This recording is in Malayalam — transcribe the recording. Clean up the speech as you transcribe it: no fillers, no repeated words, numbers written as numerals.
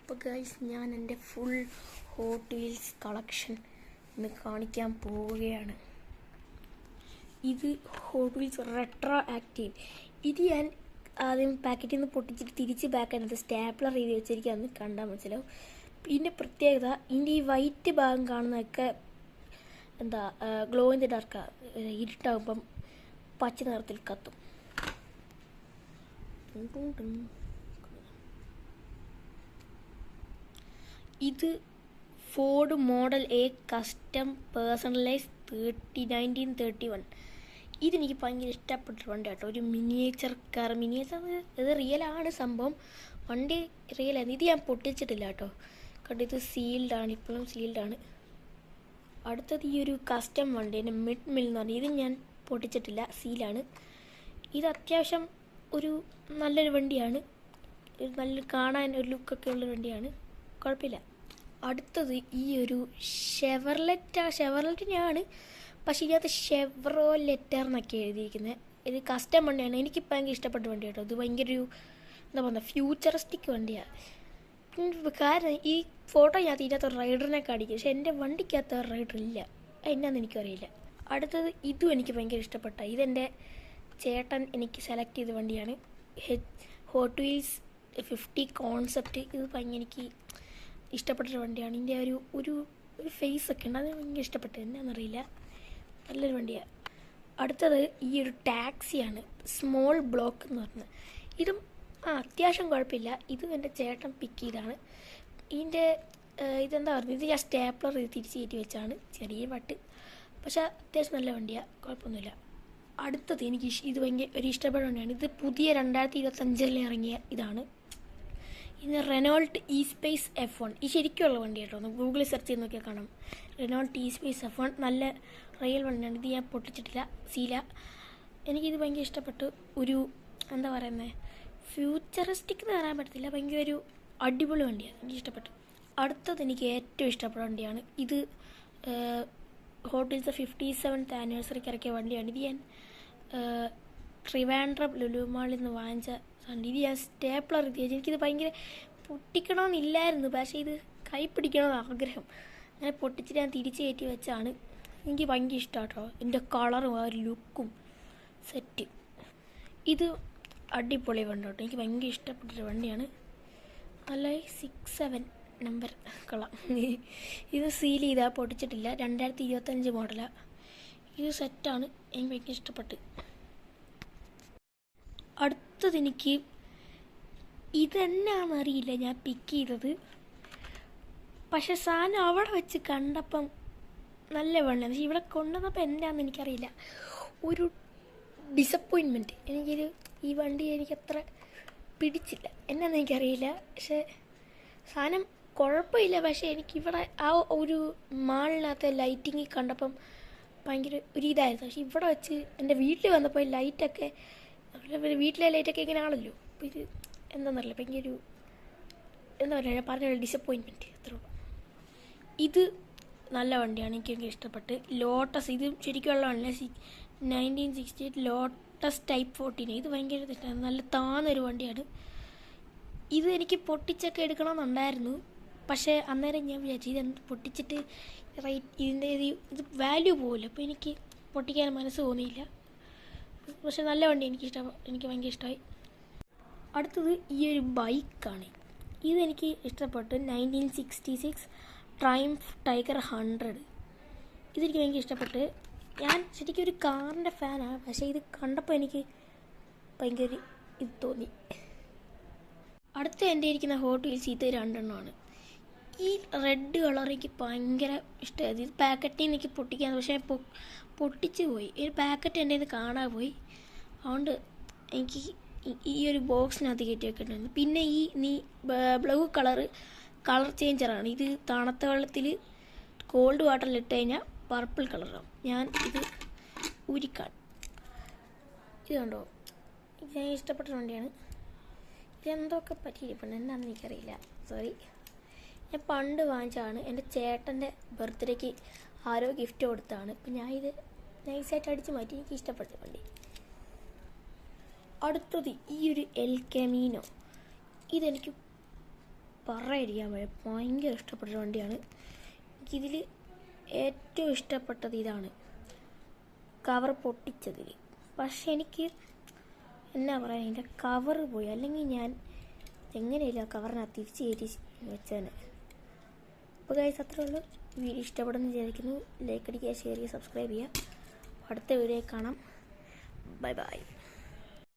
അപ്പോൾ ഗൈസ് ഞാൻ എൻ്റെ ഫുൾ ഹോട്ട് വീൽസ് കളക്ഷൻ ഇന്ന് കാണിക്കാൻ പോവുകയാണ്. ഇത് ഹോട്ട് വീൽസ് റെട്രോ ആക്റ്റീവ്. ഇത് ഞാൻ ആദ്യം പാക്കറ്റിൽ നിന്ന് പൊട്ടിച്ചിട്ട് തിരിച്ച് ബാക്കായിട്ട് സ്റ്റാപ്ലർ ചെയ്ത് വെച്ചിരിക്കുകയെന്ന് കണ്ടാൽ മനസ്സിലാവും. പിന്നെ പ്രത്യേകത ഇതിൻ്റെ ഈ വൈറ്റ് ഭാഗം കാണുന്നതൊക്കെ ഗ്ലോ ഇൻ ദി ഡാർക്ക്, ഇരുട്ടാകുമ്പം പച്ച നിറത്തിൽ കത്തും. ഇത് Ford model A custom personalise 1931. ഇതെനിക്ക് ഭയങ്കര ഇഷ്ടപ്പെട്ട വണ്ടി കേട്ടോ. ഒരു മിനിയേച്ചർ കാർ. ഇത് റിയലാണ് സംഭവം, വണ്ടി റിയലാണ്. ഇത് ഞാൻ പൊട്ടിച്ചിട്ടില്ല കേട്ടോ. കണ്ടോ, ഇത് സീൽഡാണ്, ഇപ്പോഴും സീൽഡാണ്. അടുത്തത് ഈ ഒരു കസ്റ്റം വണ്ടി മിഡ് മിൽ എന്ന് പറഞ്ഞാൽ ഇത് ഞാൻ പൊട്ടിച്ചിട്ടില്ല, സീലാണ്. ഇത് അത്യാവശ്യം ഒരു നല്ലൊരു വണ്ടിയാണ്, നല്ല കാണാൻ ഒരു ലുക്കൊക്കെ ഉള്ള വണ്ടിയാണ്, കുഴപ്പമില്ല. അടുത്തത് ഈ ഒരു ഷെവർലെറ്റിനാണ്, പക്ഷേ ഇതിനകത്ത് ഷെവറോലെറ്റർ എന്നൊക്കെ എഴുതിയിരിക്കുന്നത്. ഇത് കസ്റ്റം വണ്ടിയാണ്. എനിക്ക് ഭയങ്കര ഇഷ്ടപ്പെട്ട വണ്ടി കേട്ടോ. ഇത് ഭയങ്കര ഒരു എന്താ പറയുക, ഫ്യൂച്ചറിസ്റ്റിക് വണ്ടിയാണ്. കാരണം ഈ ഫോട്ടോ ഇതിനകത്ത് റൈഡറിനെ കാണിക്കും, പക്ഷെ എൻ്റെ വണ്ടിക്കകത്ത് റൈഡർ ഇല്ല, എന്നാന്ന് എനിക്കറിയില്ല. അടുത്തത് ഇതും എനിക്ക് ഭയങ്കര ഇഷ്ടപ്പെട്ട, ഇതെൻ്റെ ചേട്ടൻ എനിക്ക് സെലക്ട് ചെയ്ത വണ്ടിയാണ്. Hot wheels 50 concept. ഇത് ഭയങ്കര എനിക്ക് ഇഷ്ടപ്പെട്ടൊരു വണ്ടിയാണ്. ഇതിൻ്റെ ഒരു ഫേസ് ഒക്കെ ഉണ്ട്, അത് ഭയങ്കര ഇഷ്ടപ്പെട്ടത്, എന്നാണെന്നറിയില്ല, നല്ലൊരു വണ്ടിയാണ്. അടുത്തത് ഈ ഒരു ടാക്സിയാണ്, സ്മോൾ ബ്ലോക്ക് എന്ന് പറഞ്ഞത്. ഇതും അത്യാവശ്യം കുഴപ്പമില്ല. ഇതും എൻ്റെ ചേട്ടൻ പിക്ക് ചെയ്താണ്. ഇതിൻ്റെ ഇതെന്താ പറയുന്നത്, ഇത് ഞാൻ സ്റ്റാപ്ലർ തിരിച്ച് കയറ്റി വെച്ചാണ്, ചെറിയ വട്ട്, പക്ഷേ അത്യാവശ്യം നല്ല വണ്ടിയാണ്, കുഴപ്പമൊന്നുമില്ല. അടുത്തത് എനിക്ക് ഇത് ഭയങ്കര ഒരു ഇഷ്ടപ്പെട്ട വണ്ടിയാണ്. ഇത് പുതിയ 2025 ഇറങ്ങിയ ഇതാണ്. ഇത് റെനോൾട്ട് ഇ സ്പേസ് F1. ഈ ശരിക്കുള്ള വണ്ടി കേട്ടോ, ഒന്ന് ഗൂഗിളിൽ സെർച്ച് ചെയ്ത് നോക്കിയാൽ കാണാം. റെനോൾട്ട് ഇ സ്പേസ് F1 നല്ല റിയൽ വണ്ടിയാണ്. ഇത് ഞാൻ പൊട്ടിച്ചിട്ടില്ല, സീല. എനിക്കിത് ഭയങ്കര ഇഷ്ടപ്പെട്ടു. ഒരു എന്താ പറയുന്നത്, ഫ്യൂച്ചറിസ്റ്റിക് എന്ന് പറയാൻ പറ്റത്തില്ല, ഭയങ്കര ഒരു അടിപൊളി വണ്ടിയാണ്, എനിക്ക് ഇഷ്ടപ്പെട്ടു. അടുത്തത് എനിക്ക് ഏറ്റവും ഇഷ്ടപ്പെട്ട വണ്ടിയാണ്. ഇത് ഹോട്ട് വീൽസ് 57th ആനിവേഴ്സറിക്ക് ഇറക്കിയ വണ്ടിയാണ്. ഇത് ഞാൻ ട്രിവാൻഡ്രം ലുലു മാളിൽ നിന്ന് വാങ്ങിച്ച വണ്ടി. ഇത് ഞാൻ സ്റ്റേപ്ലർ എത്തിയത്. എനിക്കിത് ഭയങ്കര പൊട്ടിക്കണമെന്നില്ലായിരുന്നു, പക്ഷേ ഇത് കൈ പിടിക്കണമെന്ന് ആഗ്രഹം, അങ്ങനെ പൊട്ടിച്ചിട്ട് ഞാൻ തിരിച്ച് കയറ്റി വെച്ചാണ്. എനിക്ക് ഭയങ്കര ഇഷ്ടമാണ് കേട്ടോ, എൻ്റെ കളറും ആ ഒരു ലുക്കും സെറ്റ്. ഇത് അടിപൊളി വണ്ടി കേട്ടോ, എനിക്ക് ഭയങ്കര ഇഷ്ടപ്പെട്ടൊരു വണ്ടിയാണ്. നല്ല 67 നമ്പർ കളർ. ഇത് സീൽ ചെയ്താൽ പൊട്ടിച്ചിട്ടില്ല, 2025 മോഡലാണ്. ഇത് സെറ്റാണ്, എനിക്ക് ഭയങ്കര ഇഷ്ടപ്പെട്ട്. അടുത്തത് എനിക്ക് ഇതെന്നാണെന്നറിയില്ല ഞാൻ പിക്ക് ചെയ്തത്, പക്ഷെ സാധനം അവിടെ വെച്ച് കണ്ടപ്പം നല്ല വണ്ടിയാണ്. പക്ഷേ ഇവിടെ കൊണ്ടുവന്നപ്പോൾ എന്താണെന്ന് എനിക്കറിയില്ല, ഒരു ഡിസപ്പോയിൻമെൻറ്റ്. ഈ വണ്ടി എനിക്കത്ര പിടിച്ചില്ല, എന്നാന്ന് എനിക്കറിയില്ല. പക്ഷേ സാധനം കുഴപ്പമില്ല, പക്ഷേ എനിക്കിവിടെ ആ ഒരു മാളിനകത്തെ ലൈറ്റിങ് കണ്ടപ്പം ഭയങ്കര ഒരു ഇതായിരുന്നു. പക്ഷേ ഇവിടെ വെച്ച് എൻ്റെ വീട്ടിൽ വന്നപ്പോൾ ലൈറ്റൊക്കെ, വീട്ടിലെ ലൈറ്റൊക്കെ ഇങ്ങനെ ആണല്ലോ, അപ്പോൾ ഇത് എന്താണെന്നറിയില്ല, ഭയങ്കര ഒരു എന്താ പറയുക, പറഞ്ഞ ഡിസപ്പോയിൻമെൻറ്റ്, അത്രേ ഉള്ളൂ. ഇത് നല്ല വണ്ടിയാണ്, എനിക്ക് ഭയങ്കര ഇഷ്ടപ്പെട്ട്. ലോട്ടസ്, ഇത് ശരിക്കുള്ള വണ്ടിയാണ്, 1968 ലോട്ടസ് ടൈപ്പ് 14. ഇത് ഭയങ്കര ഇഷ്ടമാണ്, നല്ല താന്നൊരു വണ്ടിയാണ്. ഇത് എനിക്ക് പൊട്ടിച്ചൊക്കെ എടുക്കണമെന്നുണ്ടായിരുന്നു, പക്ഷേ അന്നേരം ഞാൻ വിചാരിച്ചു ഇത് പൊട്ടിച്ചിട്ട് ഇതിൻ്റെ ഇത് വാല്യൂ പോകില്ല, അപ്പോൾ എനിക്ക് പൊട്ടിക്കാൻ മനസ്സ് തോന്നിയില്ല. പക്ഷെ നല്ല വണ്ടി, എനിക്ക് ഭയങ്കര ഇഷ്ടമായി. അടുത്തത് ഈ ഒരു ബൈക്കാണ്. ഇതെനിക്ക് ഇഷ്ടപ്പെട്ടു, 1966 ട്രയംഫ് ടൈഗർ 100. ഇതെനിക്ക് ഭയങ്കര ഇഷ്ടപ്പെട്ട്. ഞാൻ ശരിക്കും ഒരു കാറിൻ്റെ ഫാനാണ്, പക്ഷേ ഇത് കണ്ടപ്പോൾ എനിക്ക് ഭയങ്കര ഇത് തോന്നി. അടുത്ത എൻ്റെ ഇരിക്കുന്ന ഹോട്ട് വീൽസ് ഇത് 2 എണ്ണമാണ്. ഈ റെഡ് കളർ എനിക്ക് ഭയങ്കര ഇഷ്ടമായത്. ഇത് പാക്കറ്റിൽ നിന്ന് എനിക്ക് പൊട്ടിക്കാൻ, പക്ഷേ പൊട്ടിച്ച് പോയി, ഈ പാക്കറ്റ് എൻ്റെ ഇത് കാണാൻ പോയി, അതുകൊണ്ട് എനിക്ക് ഈ ഒരു ബോക്സിനകത്ത് കയറ്റി വെക്കേണ്ടത്. പിന്നെ ഈ ബ്ലൂ കളർ ചേഞ്ചറാണ്. ഇത് തണുത്ത വെള്ളത്തിൽ കോൾഡ് വാട്ടറിൽ ഇട്ട് കഴിഞ്ഞാൽ പർപ്പിൾ കളറാവും. ഞാൻ ഇത് ഊരിക്കാണ്. ഇത് കണ്ടോ, ഇത് ഇഷ്ടപ്പെട്ട വണ്ടിയാണ്. ഇതെന്തൊക്കെ പറ്റിയിരിപ്പുണ്ട്, എന്താണെന്ന് എനിക്കറിയില്ല, സോറി. ഞാൻ പണ്ട് വാങ്ങിച്ചതാണ്, എൻ്റെ ചേട്ടൻ്റെ ബർത്ത്ഡേക്ക് ആരോ ഗിഫ്റ്റ് കൊടുത്തതാണ്. ഇപ്പം ഞാൻ ഇത് നൈസായിട്ട് അടിച്ച് മാറ്റി, എനിക്ക് ഇഷ്ടപ്പെട്ട വണ്ടി. അടുത്തത് ഈ ഒരു എൽ കമീനോ. ഇതെനിക്ക് പറയാതിരിക്കാൻ വയ്യ, ഭയങ്കര ഇഷ്ടപ്പെട്ട വണ്ടിയാണ്. എനിക്കിതിൽ ഏറ്റവും ഇഷ്ടപ്പെട്ടത് ഇതാണ്, കവർ പൊട്ടിച്ചതിൽ. പക്ഷെ എനിക്ക് എന്നാ പറയാ, അതിൻ്റെ കവർ പോയി, അല്ലെങ്കിൽ ഞാൻ എങ്ങനെയില്ല കവറിനകത്ത് തിരിച്ച് കയറ്റി വെച്ചേനെ. അപ്പോൾ ഗൈസ് അത്രേ ഉള്ളൂ. വീഡിയോ ഇഷ്ടപ്പെടുന്ന വിചാരിക്കുന്നു. ലൈക്ക് അടിക്കുക, ഷെയർ ചെയ്യുക, സബ്സ്ക്രൈബ് ചെയ്യുക. അടുത്ത വീഡിയോ കാണാം. Bye bye.